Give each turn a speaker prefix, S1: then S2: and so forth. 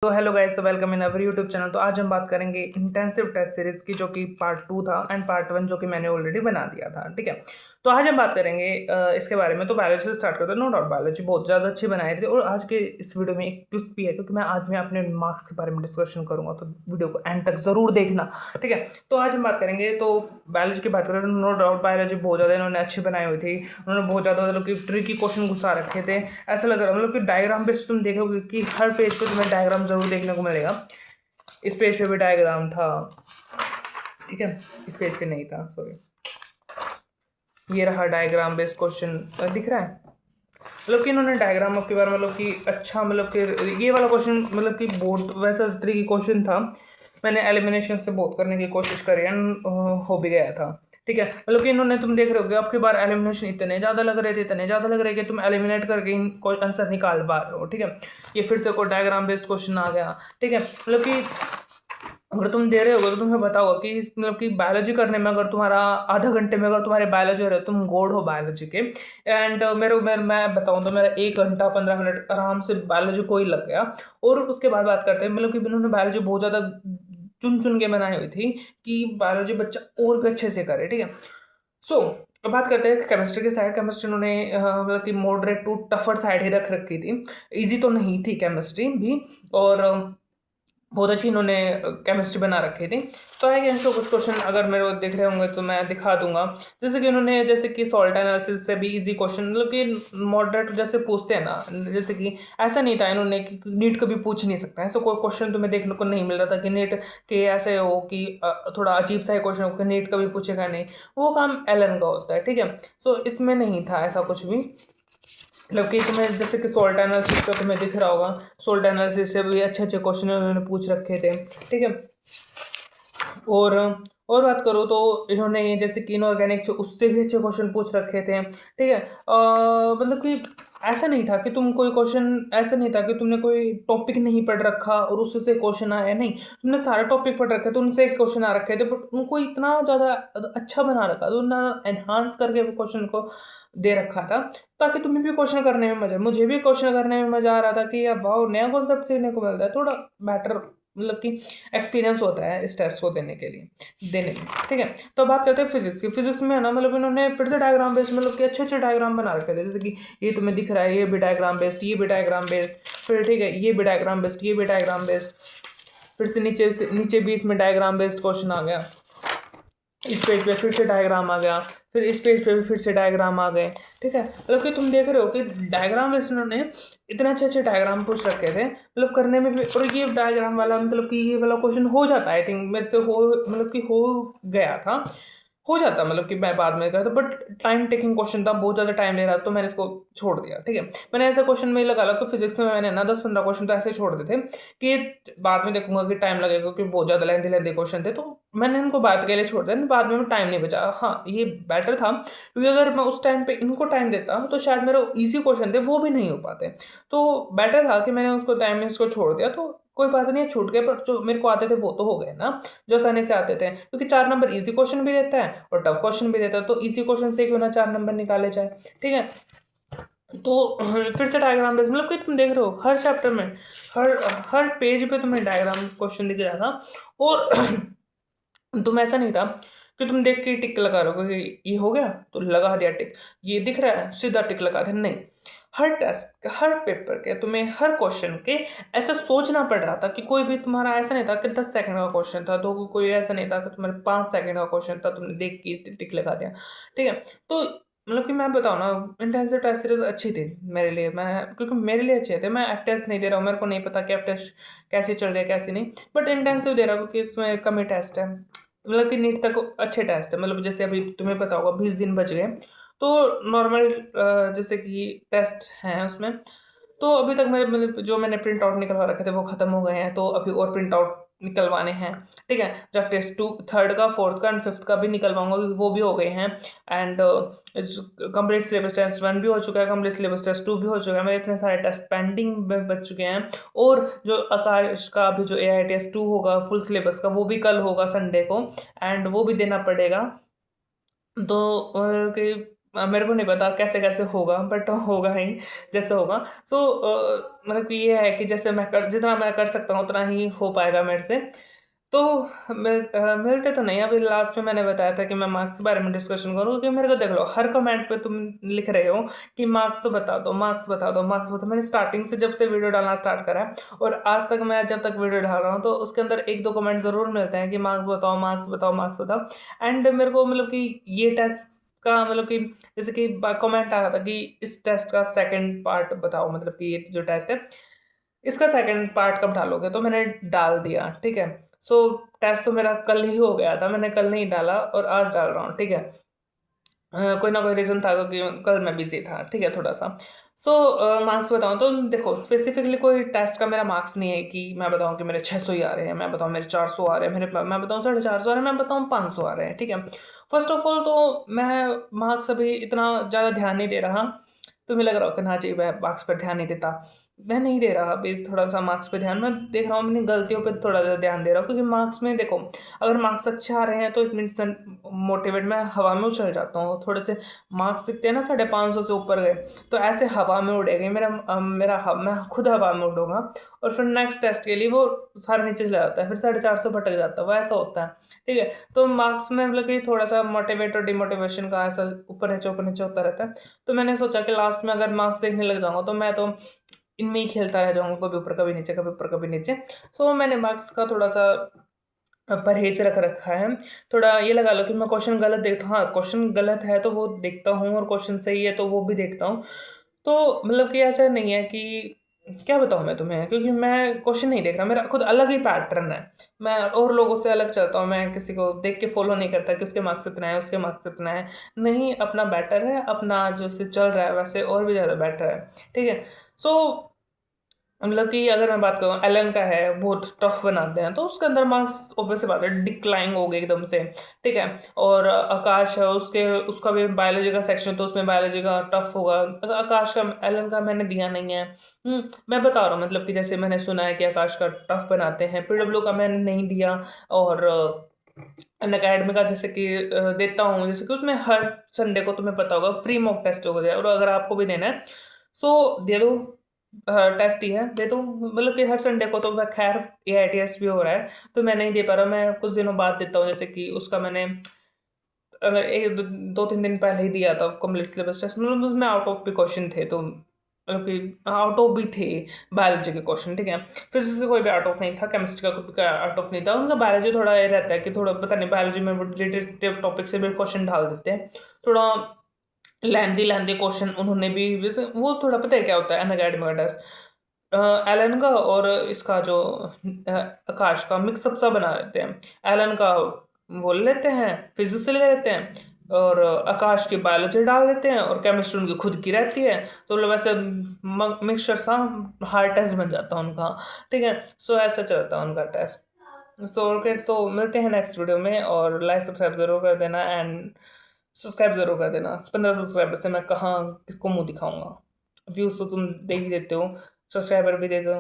S1: तो hello guys, welcome in our YouTube channel. तो आज हम बात करेंगे इंटेंसिव टेस्ट सीरीज की, जो कि पार्ट 2 था एंड पार्ट 1 जो कि मैंने ऑलरेडी बना दिया था। ठीक है, तो आज हम बात करेंगे इसके बारे में। तो बायोलॉजी से स्टार्ट करते हैं। नो डाउट बायोलॉजी बहुत ज़्यादा अच्छी बनाई थी, और आज के इस वीडियो में एक ट्विस्ट भी है, क्योंकि मैं अपने मार्क्स के बारे में डिस्कशन करूंगा, तो वीडियो को एंड तक ज़रूर देखना। ठीक है, तो आज हम बात करेंगे। तो बायोलॉजी की बात करें तो नो डाउट बायोलॉजी बहुत ज़्यादा इन्होंने अच्छी बनाई हुई थी। उन्होंने बहुत ज़्यादा मतलब कि ट्रिकी क्वेश्चन घुसा रखे थे। ऐसा लग रहा है मतलब कि डायग्राम बेस्ड तुम देखोगे कि हर पेज पे तुम्हें डायग्राम जरूर देखने को मिलेगा। इस पेज पे भी डायग्राम था, ठीक है, इस पेज पे नहीं था, सॉरी। ये रहा डायग्राम बेस्ड क्वेश्चन, दिख रहा है। मतलब कि इन्होंने डायग्राम के बारे में मतलब कि अच्छा, मतलब कि ये वाला क्वेश्चन मतलब कि बहुत वैसा ट्रिकी क्वेश्चन था। मैंने एलिमिनेशन से बहुत करने की कोशिश करी एंड हो भी गया था। ठीक है, मतलब कि इन्होंने, तुम देख रहे हो आपकी बार एलिमिनेशन इतने ज़्यादा लग रहे थे, इतने ज़्यादा लग रहे कि तुम एलिमिनेट करके कोई आंसर निकाल पा रहे हो। ठीक है, ये फिर से कोई डायग्राम बेस्ड क्वेश्चन आ गया। ठीक है, मतलब कि अगर तुम दे रहे हो तो तुम्हें पता होगा कि मतलब कि बायोलॉजी करने में अगर तुम्हारा आधा घंटे में अगर तुम्हारे बायोलॉजी हो रहे हो, तुम गोड हो बायोलॉजी के। एंड मैं बताऊं तो मेरा 1 घंटा 15 मिनट आराम से बायोलॉजी को ही लग गया। और उसके बाद बात करते हैं, मतलब कि उन्होंने बायोलॉजी बहुत ज़्यादा चुन चुन के बनाई हुई थी कि बायोलॉजी बच्चा और भी अच्छे से करे। ठीक है, सो अब बात करते हैं केमिस्ट्री के साइड। केमिस्ट्री उन्होंने मतलब कि मॉडरेट टू टफर साइड ही रख रखी थी। इजी तो नहीं थी केमिस्ट्री भी, और बहुत अच्छी इन्होंने केमिस्ट्री बना रखी थी। तो आई कैन शो कुछ क्वेश्चन, अगर मेरे को दिख रहे होंगे तो मैं दिखा दूंगा। जैसे कि उन्होंने, जैसे कि सॉल्ट एनालिसिस से भी इजी क्वेश्चन, मतलब कि मॉडरेट जैसे पूछते हैं ना, जैसे कि ऐसा नहीं था इन्होंने कि नीट कभी पूछ नहीं सकता, ऐसा कोई क्वेश्चन तुम्हें देखने को नहीं मिल रहा था कि नीट के ऐसे हो कि थोड़ा अजीब सा क्वेश्चन हो कि नीट कभी पूछेगा नहीं। वो काम एलन का होता है। ठीक है, सो इसमें नहीं था ऐसा कुछ भी। मतलब कि तुम्हें जैसे कि सोल्ट एनालिसिस का तुम्हें दिख रहा होगा, सोल्ट एनालिसिस से भी अच्छे अच्छे क्वेश्चन उन्होंने पूछ रखे थे। ठीक है, और और बात करो तो इन्होंने ये जैसे कि इनऑर्गेनिक, उससे भी अच्छे क्वेश्चन पूछ रखे थे। ठीक है, मतलब कि ऐसा नहीं था कि तुम कोई क्वेश्चन, ऐसा नहीं था कि तुमने कोई टॉपिक नहीं पढ़ रखा और उससे क्वेश्चन आया, नहीं, तुमने सारे टॉपिक पढ़ रखे तो उनसे क्वेश्चन आ रखे थे, बट उनको इतना ज़्यादा अच्छा बना रखा तो उन्होंने एनहांस करके क्वेश्चन को दे रखा था, ताकि तुम्हें भी क्वेश्चन करने में मजा, मुझे भी क्वेश्चन करने में मजा आ रहा था कि यार वाह, नया कॉन्सेप्ट सीखने को मिलता है, थोड़ा बेटर मतलब कि एक्सपीरियंस होता है इस टेस्ट को देने में। ठीक है, तो बात करते हैं फिजिक्स की। फिजिक्स में है ना, मतलब इन्होंने फिर से डायग्राम बेस्ड, मतलब कि अच्छे अच्छे डायग्राम बना रखे थे। जैसे कि ये तुम्हें दिख रहा है, ये भी डायग्राम बेस्ड, ये भी डायग्राम बेस्ड, फिर ठीक है ये भी डायग्राम बेस्ड, ये भी डायग्राम बेस्ड, फिर से नीचे भी इसमें डायग्राम बेस्ड क्वेश्चन आ गया। इस पेज पे फिर से डायग्राम आ गया, फिर इस पेज पे भी फिर से डायग्राम आ गए। ठीक है, मतलब कि तुम देख रहे हो कि डायग्राम बेस्ड उन्होंने इतने अच्छे अच्छे डायग्राम पूछ रखे थे, मतलब करने में भी। और ये डायग्राम वाला, मतलब कि ये वाला क्वेश्चन हो जाता है, आई थिंक मेरे से हो, मतलब कि हो गया था, हो जाता, मतलब कि मैं बाद में करता, बट टाइम टेकिंग क्वेश्चन था, बहुत ज़्यादा टाइम ले रहा था, तो मैंने इसको छोड़ दिया। ठीक है, मैंने ऐसा क्वेश्चन में लगा लो कि फिजिक्स में मैंने ना 10-15 क्वेश्चन तो ऐसे छोड़ देते कि बाद में देखूंगा कि टाइम लगेगा, क्योंकि बहुत ज़्यादा लेंथी लेंथी क्वेश्चन थे, तो मैंने इनको बाद के लिए छोड़ दिया, बाद में टाइम नहीं बचा। हाँ, ये बेटर था, क्योंकि अगर मैं उस टाइम पे इनको टाइम देता तो शायद मेरे ईजी क्वेश्चन थे वो भी नहीं हो पाते। तो बेटर था कि मैंने उसको टाइम में इसको छोड़ दिया, तो कोई बात नहीं, छूट गए, पर जो मेरे को आते थे वो तो हो गए ना, जो आसानी से आते थे, क्योंकि 4 नंबर इजी क्वेश्चन भी देता है और टफ क्वेश्चन भी देता है, तो इजी क्वेश्चन से क्यों ना 4 नंबर निकाले जाए। ठीक है, तो फिर से डायग्राम बेस्ड, मतलब कि तुम देख रहे हो हर चैप्टर में, हर हर पेज पे तुम्हें डायग्राम क्वेश्चन दिख रहा था। और तुम, ऐसा नहीं था कि तुम देख के टिक लगा रहे हो कि ये हो गया तो लगा दिया टिक, ये दिख रहा है सीधा टिक लगा दिया, नहीं। हर टेस्ट, हर पेपर के तुम्हें हर क्वेश्चन के ऐसा सोचना पड़ रहा था कि कोई भी तुम्हारा ऐसा नहीं था कि 10 सेकंड का क्वेश्चन था, तो कोई ऐसा नहीं था कि तुम्हारे 5 सेकंड का क्वेश्चन था, तुमने देख के टिक लगा दिया। ठीक है, तो मतलब कि मैं बताऊँ ना, इंटेंसिव टेस्ट सीरीज अच्छी थी मेरे लिए, मैं, क्योंकि मेरे लिए अच्छे थे। मैं एफ टेस्ट नहीं दे रहा हूँ, मेरे को नहीं पता कि एफ टेस्ट कैसे चल रही है कैसे नहीं, बट इंटेंसिव दे रहा हूँ क्योंकि इसमें कम ही टेस्ट है, मतलब कि नीट तक अच्छे टेस्ट है। मतलब जैसे अभी तुम्हें पता होगा 20 दिन बच गए, तो नॉर्मल जैसे कि टेस्ट हैं उसमें, तो अभी तक मेरे, मतलब जो मैंने प्रिंट आउट निकलवा रखे थे वो खत्म हो गए हैं, तो अभी और प्रिंट आउट निकलवाने हैं। ठीक है, जब टेस्ट 2 थर्ड का, फोर्थ का एंड फिफ्थ का भी निकलवाऊंगा, क्योंकि वो भी हो गए हैं। एंड कंप्लीट सिलेबस टेस्ट 1 भी हो चुका है, कंप्लीट सिलेबस टेस्ट 2 भी हो चुका है, मेरे इतने सारे टेस्ट पेंडिंग में बच चुके हैं। और जो आकाश का अभी जो AITS 2 होगा फुल सिलेबस का, वो भी कल होगा संडे को, एंड वो भी देना पड़ेगा। तो कि मेरे को नहीं पता कैसे कैसे होगा, बट होगा ही जैसे होगा। सो मतलब कि ये है कि जैसे जितना मैं कर सकता हूँ उतना ही हो पाएगा मेरे से। तो मिलते तो नहीं। अभी लास्ट में मैंने बताया था कि मैं मार्क्स के बारे में डिस्कशन करूँ, क्योंकि मेरे को देख लो हर कमेंट पे तुम लिख रहे हो कि मार्क्स तो बता दो, मार्क्स बता दो, मार्क्स बता। मैंने स्टार्टिंग से जब से वीडियो डालना स्टार्ट करा है और आज तक मैं जब तक वीडियो डाल रहा हूँ तो उसके अंदर एक दो कमेंट जरूर मिलते हैं कि मार्क्स बताओ, मार्क्स बताओ, मार्क्स बताओ। एंड मेरे को मतलब कि ये टेस्ट का मतलब कि जैसे कि कमेंट आ रहा था कि इस टेस्ट का सेकंड पार्ट बताओ, मतलब कि ये जो टेस्ट है इसका सेकंड पार्ट कब डालोगे, तो मैंने डाल दिया, ठीक है। सो टेस्ट तो मेरा कल ही हो गया था, मैंने कल नहीं डाला और आज डाल रहा हूँ, ठीक है। कोई ना कोई रीज़न था क्योंकि कल मैं बिजी था, ठीक है, थोड़ा सा। सो मार्क्स बताऊँ तो देखो स्पेसिफिकली कोई टेस्ट का मेरा मार्क्स नहीं है कि मैं बताऊँ कि मेरे 600 ही आ रहे हैं, मैं बताऊँ मेरे 400 आ रहे हैं, मैं बताऊँ 450 आ रहे हैं, मैं बताऊँ 500 आ रहे हैं, ठीक है। फर्स्ट ऑफ ऑल तो मैं मार्क्स अभी इतना ज़्यादा ध्यान नहीं दे रहा। तुम्हें लग रहा हो कि ना जी मैं मार्क्स पर ध्यान नहीं देता, मैं नहीं दे रहा अभी थोड़ा सा मार्क्स पे ध्यान। मैं देख रहा हूँ अपनी गलतियों पे थोड़ा सा ध्यान दे रहा हूँ, क्योंकि मार्क्स में देखो अगर मार्क्स अच्छे आ रहे हैं तो इट मीन्स मोटिवेट, मैं हवा में उछल जाता हूँ थोड़े से। मार्क्स दिखते हैं ना 550 से ऊपर गए तो ऐसे हवा में उड़ेगा मेरा मैं खुद हवा में उड़ूंगा और फिर नेक्स्ट टेस्ट के लिए वो सारा नीचे चला जाता है, फिर 450 भटक जाता है, वो ऐसा होता है, ठीक है। तो मार्क्स में मतलब कि थोड़ा सा मोटिवेट और डिमोटिवेशन का ऐसा ऊपर नीचे होता रहता है। तो मैंने सोचा कि लास्ट में अगर मार्क्स देखने लग जाऊंगा तो मैं तो इनमें ही खेलता रह जाऊंगा, कभी ऊपर कभी नीचे, कभी ऊपर कभी नीचे। सो मैंने मार्क्स का थोड़ा सा परहेज रख रखा है। थोड़ा ये लगा लो कि मैं क्वेश्चन गलत देखता हूँ, हाँ क्वेश्चन गलत है तो वो देखता हूँ और क्वेश्चन सही है तो वो भी देखता हूँ। तो मतलब कि ऐसा नहीं है कि क्या बताऊँ मैं तुम्हें, क्योंकि मैं क्वेश्चन नहीं देख रहा, मेरा खुद अलग ही पैटर्न है। मैं और लोगों से अलग चलता हूँ, मैं किसी को देख के फॉलो नहीं करता कि उसके मार्क्स इतना है, उसके मार्क्स इतना है। नहीं, अपना बेटर है, अपना जो से चल रहा है वैसे और भी ज़्यादा बेटर है, ठीक है। सो मतलब कि अगर मैं बात करूँ एलन का है, बहुत टफ बनाते हैं तो उसके अंदर मार्क्स ऑब्वियस बात है डिक्लाइन हो गए एकदम से, ठीक है। और आकाश है, उसके उसका भी बायोलॉजी का सेक्शन तो उसमें बायोलॉजी का टफ होगा। आकाश का, एलन का मैंने दिया नहीं है। मैं बता रहा हूँ मतलब कि जैसे मैंने सुना है कि आकाश का टफ बनाते हैं, पीडब्ल्यू का मैंने नहीं दिया। और अन अकेडमी का जैसे कि देता हूँ, जैसे कि उसमें हर संडे को तुम्हें पता होगा फ्री मॉक टेस्ट हो जाए, और अगर आपको भी देना है सो दे दो, टेस्ट ही है दे दो। मतलब कि हर संडे को तो वह खैर AITS भी हो रहा है तो मैं नहीं दे पा रहा, मैं कुछ दिनों बाद देता हूँ। जैसे कि उसका मैंने एक दो तीन दिन पहले ही दिया था कंप्लीट सिलेबस टेस्ट, मतलब उसमें आउट ऑफ भी क्वेश्चन थे, तो मतलब कि आउट ऑफ भी थे बायोलॉजी के क्वेश्चन, ठीक है। फिजिक्स का कोई भी आउट ऑफ नहीं था, केमिस्ट्री का कोई आउट ऑफ नहीं था। उनका बायोलॉजी थोड़ा ये रहता है कि थोड़ा पता नहीं बायोलॉजी में वो रिलेटेड टॉपिक से भी क्वेश्चन डाल देते हैं, थोड़ा लेंदी लेंदी क्वेश्चन उन्होंने भी वैसे वो थोड़ा पता है क्या होता है अनअकैडमी का टेस्ट। एलन का और इसका जो आकाश का मिक्सअप सा बना देते हैं। एलन का वो ले लेते हैं, फिजिक्स से ले लेते हैं, और आकाश की बायोलॉजी डाल देते हैं, और केमिस्ट्री उनकी खुद की रहती है। तो मतलब वैसे मिक्सचर सा हार्ड टेस्ट बन जाता है उनका, ठीक है। सो ऐसा चलता है उनका टेस्ट। सो ओके, तो मिलते हैं नेक्स्ट वीडियो में, और लाइक सब्सक्राइब जरूर कर देना, एंड सब्सक्राइब जरूर कर देना। 15 सब्सक्राइबर से मैं कहाँ किसको मुंह दिखाऊंगा, व्यूज तो तुम दे ही देते हो, सब्सक्राइबर भी दे दो।